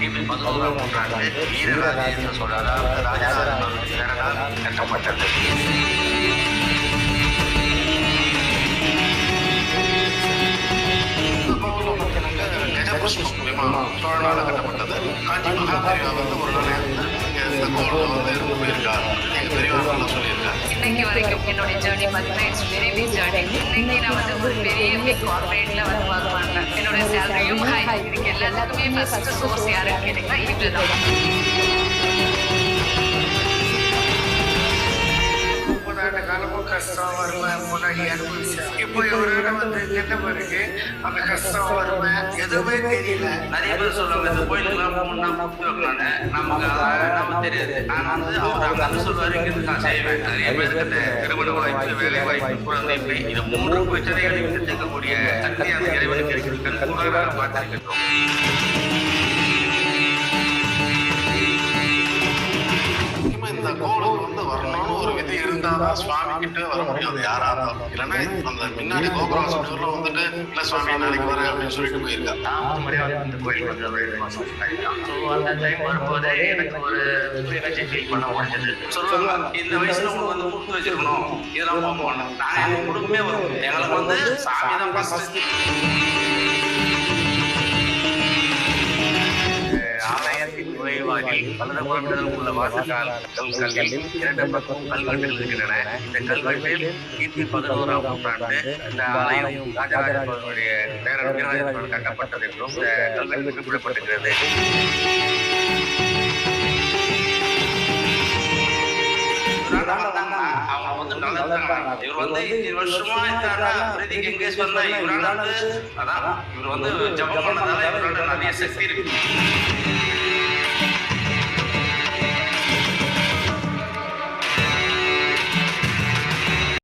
கிபி 11ஆம் நூற்றாண்டு வீரராஜேந்திர சோழர் அதாவது ராஜராஜ சோழனால் கட்டப்பட்டது. கஜபுஷ்பம் விமானம் சோழனால கட்டப்பட்டது. காஞ்சி மகாபெரிவா ஒரு நாள் இந்த கோவில் இருந்து போயிருக்காரு. எங்க பெரியவர்கள் சொல்லியிருக்காரு. இன்னைக்கு வரைக்கும் என்னோட ஜேர்னி பார்த்தீங்கன்னா இட்ஸ் வெரி பிக் ஜேர்னி. இன்னைக்கு நான் ஒரு பெரிய பிக் கார்பரேட்ல ஒர்க் பண்றேன். என்னோட சேலரியும் ஹை. இதுக்கு எல்லாத்துக்குமே ஃபர்ஸ்ட் சோர்ஸ் யாருன்னு கேட்டீங்கன்னா இதுதான். காலமும் கஷ்டம் வறுமை முன்னாடி அனுபவிச்சேன். இப்போ இவரோட கேட்ட பிறகு அந்த கஷ்டம் வறுமை எதுவுமே தெரியல. நிறைய பேர் சொல்லுவாங்க இந்த கோயிலுக்குலாம் போகணும்னா கூப்பிட்டு வைக்கலான்னு. நமக்கு தெரியாது. நான் அவர் அங்கே சொல்லுவாரு இங்கிருந்து நான் செய்வேன். நிறைய பேருக்கு இந்த திருமண வாய்ப்பு, வேலை வாய்ப்பு, குழந்தை இது 3 பிரச்சனைகளை விட்டு தீர்க்கக்கூடிய சக்தி அந்த இறைவனுக்கு இருக்கிறது. பார்த்திருக்கிறோம். இந்த கோவிலுக்கு வரணும்னு ஒரு விதி இருந்தாதான் சுவாமி கிட்ட வர முடியாது. யாராவது இல்லைன்னா அந்த முன்னாடி கோபுராசனூர்ல வந்துட்டு இல்ல சுவாமி நாளைக்கு வர அப்படின்னு சொல்லிட்டு போயிருக்காரு. நான் முறையாக அந்த கோயில் வந்து அந்த டைம் வரும்போதே எனக்கு ஒரு எனர்ஜி ஃபீல் பண்ண முடிஞ்சது. சொல்லுவாங்க இந்த வயசுல உங்களுக்கு வந்து கூப்பிட்டு வச்சிருக்கணும், இதெல்லாம் போகணும். நாங்கள் எங்கள் குடும்பமே வரும். எங்களுக்கு வந்து சாமி தான் ஃபர்ஸ்ட். ஆலயத்தின் நுழைவாயில் வலதுபுறத்தில் உள்ள வாசகால் கல்களில் 2 பக்கம் கல்வெட்டுகள் இருக்கின்றன. இந்த கல்வெட்டில் கிபி 11ஆம் நூற்றாண்டு இந்த ஆலயம் ராஜராஜ சோழனுடைய பேரன் வீரராஜன் கட்டப்பட்டது என்றும் இந்த கல்வெட்டு குறிப்பிடப்பட்டிருக்கிறது. அவங்க வந்து நல்லதாங்க. இவர் வந்து 20 வருஷமா இருந்தாரா பிரதீக் எங்கேஸ்வரா இவரால் வந்து அதான் இவர் வந்து ஜபம் பண்ணதால இவரோட நிறைய சக்தி இருக்கு.